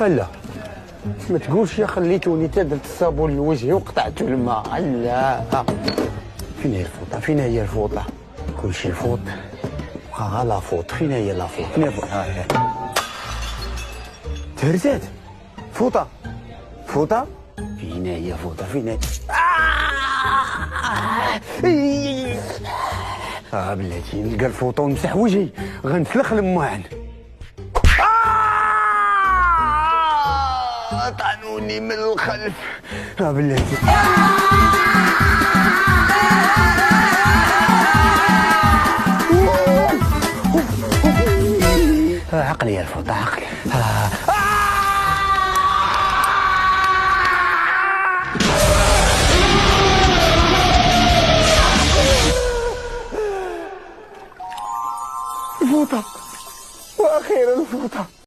هلا ما تقولش يا خليتوني درت الصابون لوجهي وقطعت الماء. لا فين هي الفوطه؟ فين هي الفوطه؟ كلشي الفوط بقى غا لافوط. فين هي لافوط؟ فين هي الفوط؟ ها هي تهرسات. فوطه فوطه فين هي فوطه؟ فين هي؟ بلاتي نلقى الفوطه ونمسح وجهي غنسلخ الماعن. طعنوني من الخلف. بلاتي عقلي يا الفوطه عقلي. الفوطه واخيرا الفوطه.